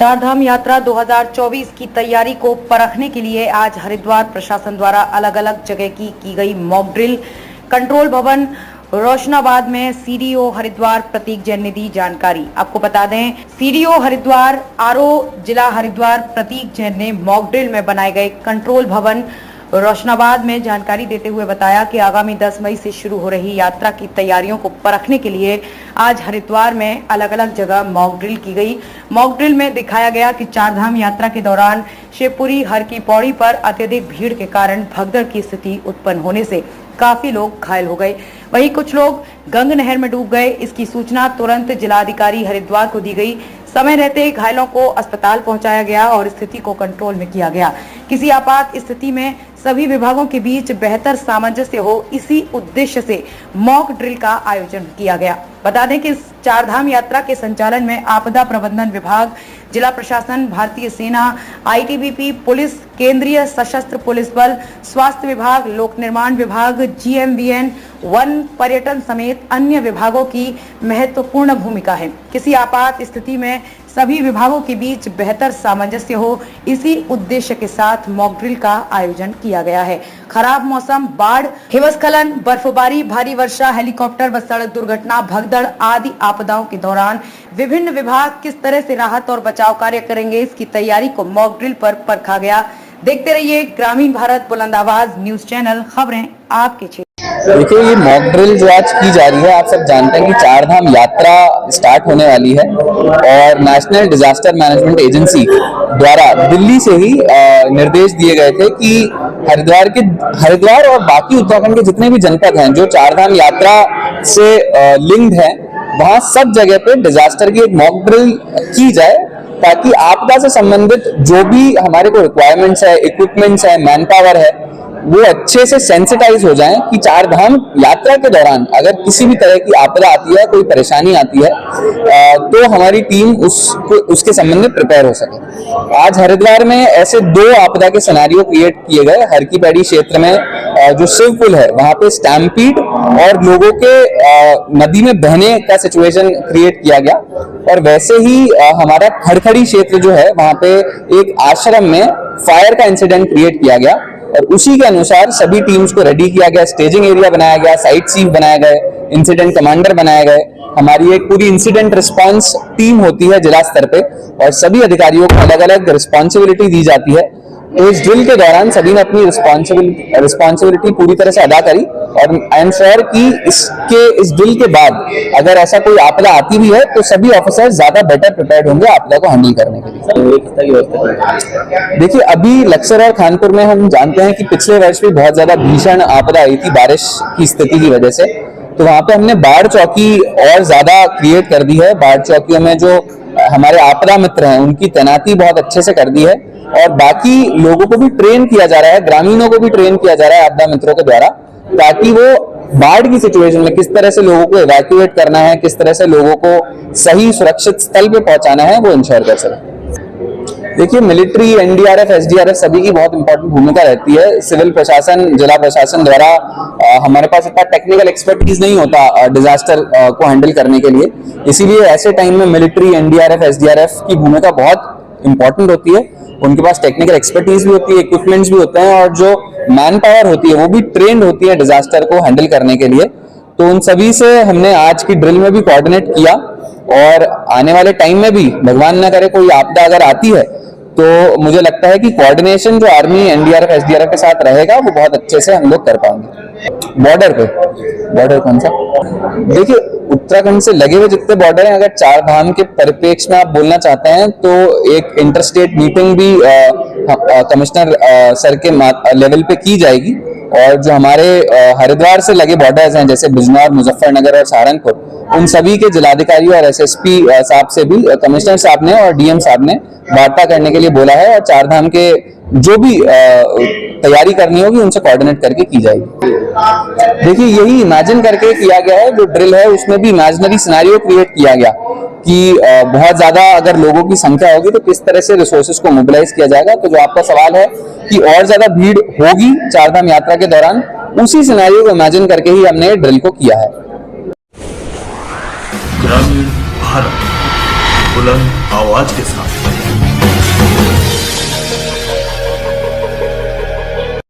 चार धाम यात्रा 2024 की तैयारी को परखने के लिए आज हरिद्वार प्रशासन द्वारा अलग अलग जगह की गई मॉक ड्रिल। कंट्रोल भवन रोशनाबाद में सीडीओ हरिद्वार प्रतीक जैन ने दी जानकारी। आपको बता दें, सीडीओ हरिद्वार आरओ जिला हरिद्वार प्रतीक जैन ने मॉक ड्रिल में बनाए गए कंट्रोल भवन रोशनाबाद में जानकारी देते हुए बताया कि आगामी 10 मई से शुरू हो रही यात्रा की तैयारियों को परखने के लिए आज हरिद्वार में अलग अलग जगह मॉक ड्रिल की गई। मॉक ड्रिल में दिखाया गया कि चार धाम यात्रा के दौरान शिवपुरी हर की पौड़ी पर अत्यधिक भीड़ के कारण भगदड़ की स्थिति उत्पन्न होने से काफी लोग घायल हो गए, वहीं कुछ लोग गंग नहर में डूब गए। इसकी सूचना तुरंत जिलाधिकारी हरिद्वार को दी गई। समय रहते घायलों को अस्पताल पहुंचाया गया और स्थिति को कंट्रोल में किया गया। किसी आपात स्थिति में सभी विभागों के बीच बेहतर सामंजस्य हो, इसी उद्देश्य से मॉक ड्रिल का आयोजन किया गया। बता दें कि इस चार धाम यात्रा के संचालन में आपदा प्रबंधन विभाग, जिला प्रशासन, भारतीय सेना, आईटीबीपी, पुलिस, केंद्रीय सशस्त्र पुलिस बल, स्वास्थ्य विभाग, लोक निर्माण विभाग, जीएमवीएन, वन, पर्यटन समेत अन्य विभागों की महत्वपूर्ण भूमिका है। किसी आपात स्थिति में सभी विभागों के बीच बेहतर सामंजस्य हो, इसी उद्देश्य के साथ मॉक ड्रिल का आयोजन किया गया है। खराब मौसम, बाढ़, हिमस्खलन, बर्फबारी, भारी वर्षा, हेलीकॉप्टर व सड़क दुर्घटना, भगदड़ आदि आपदाओं के दौरान विभिन्न विभाग किस तरह से राहत और बचाव कार्य करेंगे, इसकी तैयारी को मॉक ड्रिल पर परखा गया। देखते रहिए ग्रामीण भारत बुलंद आवाज न्यूज चैनल, खबरें आपके क्षेत्र। देखिए, ये मॉक ड्रिल जो आज की जा रही है, आप सब जानते हैं कि चार धाम यात्रा स्टार्ट होने वाली है और नेशनल डिजास्टर मैनेजमेंट एजेंसी द्वारा दिल्ली से ही निर्देश दिए गए थे कि हरिद्वार और बाकी उत्तराखंड के जितने भी जनपद हैं जो चार धाम यात्रा से लिंक्ड हैं, वहां सब जगह पे डिजास्टर की एक मॉक ड्रिल की जाए, ताकि आपदा से संबंधित जो भी हमारे को रिक्वायरमेंट्स है, इक्विपमेंट्स है, मैन पावर है, वो अच्छे से सेंसिटाइज हो जाएं कि चार धाम यात्रा के दौरान अगर किसी भी तरह की आपदा आती है, कोई परेशानी आती है, तो हमारी टीम उसके संबंध में प्रिपेयर हो सके। आज हरिद्वार में ऐसे दो आपदा के सिनेरियो क्रिएट किए गए। हर की पैड़ी क्षेत्र में जो शिव पुल है, वहां पे स्टैम्पीड और लोगों के नदी में बहने का सिचुएशन क्रिएट किया गया। और वैसे ही हमारा खड़खड़ी क्षेत्र जो है, वहां पे एक आश्रम में फायर का इंसिडेंट क्रिएट किया गया और उसी के अनुसार सभी टीम्स को रेडी किया गया। स्टेजिंग एरिया बनाया गया, साइट चीफ बनाए गए, इंसिडेंट कमांडर बनाए गए। हमारी एक पूरी इंसिडेंट रिस्पांस टीम होती है जिला स्तर पे और सभी अधिकारियों को अलग अलग रिस्पॉन्सिबिलिटी दी जाती है। तो इस ड्रिल के दौरान सभी ने अपनी रिस्पॉन्सिबिलिटी पूरी तरह से अदा करी और आई एम श्योर कि इस ड्रिल के बाद अगर ऐसा कोई आपदा आती भी है तो सभी ऑफिसर्स ज्यादा बेटर प्रिपेयर्ड होंगे आपदा को हैंडल करने के लिए। देखिए, अभी लक्सर और खानपुर में हम जानते हैं कि पिछले वर्ष भी बहुत ज्यादा भीषण आपदा आई थी बारिश की स्थिति की वजह से, तो वहां पे हमने बाढ़ चौकी और ज्यादा क्रिएट कर दी है। बाढ़ चौकियों में जो हमारे आपदा मित्र हैं, उनकी तैनाती बहुत अच्छे से कर दी है और बाकी लोगों को भी ट्रेन किया जा रहा है, ग्रामीणों को भी ट्रेन किया जा रहा है आपदा मित्रों के द्वारा, ताकि वो बाढ़ की सिचुएशन में किस तरह से लोगों को इवैक्यूएट करना है, किस तरह से लोगों को सही सुरक्षित स्थल पे पहुंचाना है, वो इंश्योर कर सके। देखिए, मिलिट्री, एनडीआरएफ, एसडीआरएफ सभी की बहुत इंपॉर्टेंट भूमिका रहती है। सिविल प्रशासन, जिला प्रशासन द्वारा हमारे पास इतना टेक्निकल एक्सपर्टीज नहीं होता डिजास्टर को हैंडल करने के लिए, इसीलिए ऐसे टाइम में मिलिट्री, एनडीआरएफ, एसडीआरएफ की भूमिका बहुत इंपॉर्टेंट होती है। उनके पास टेक्निकल एक्सपर्टीज भी होती है, इक्विपमेंट्स भी होते हैं और जो मैन पावर होती है वो भी ट्रेंड होती है डिजास्टर को हैंडल करने के लिए। तो उन सभी से हमने आज की ड्रिल में भी कोऑर्डिनेट किया और आने वाले टाइम में भी भगवान न करे कोई आपदा अगर आती है तो मुझे लगता है कि कोऑर्डिनेशन जो आर्मी, एनडीआरएफ, एसडीआरएफ के साथ रहेगा वो बहुत अच्छे से हम लोग कर पाएंगे। बॉर्डर कौन सा? देखिए, उत्तराखंड से लगे हुए जितने बॉर्डर हैं, अगर चार धाम के परिप्रेक्ष्य में आप बोलना चाहते हैं तो एक इंटरस्टेट मीटिंग भी कमिश्नर सर के लेवल पे की जाएगी और जो हमारे हरिद्वार से लगे बॉर्डर्स हैं जैसे बिजनौर, मुजफ्फरनगर और सहारनपुर, उन सभी के जिलाधिकारी और एसएसपी साहब से भी कमिश्नर साहब ने और डीएम साहब ने वार्ता करने के लिए बोला है और चार धाम के जो भी तैयारी करनी होगी उनसे कोऑर्डिनेट करके की जाएगी। देखिए, यही इमेजिन करके किया गया है। जो ड्रिल है उसमें भी इमेजिनरी सिनेरियो क्रिएट किया गया कि बहुत ज्यादा अगर लोगों की संख्या होगी तो किस तरह से रिसोर्सेज को मोबिलाइज किया जाएगा। तो जो आपका सवाल है कि और ज्यादा भीड़ होगी चार धाम यात्रा के दौरान, उसी सिनेरियो को इमेजिन करके ही हमने ड्रिल को किया है। ग्रामीण भारत बुलंद आवाज के साथ।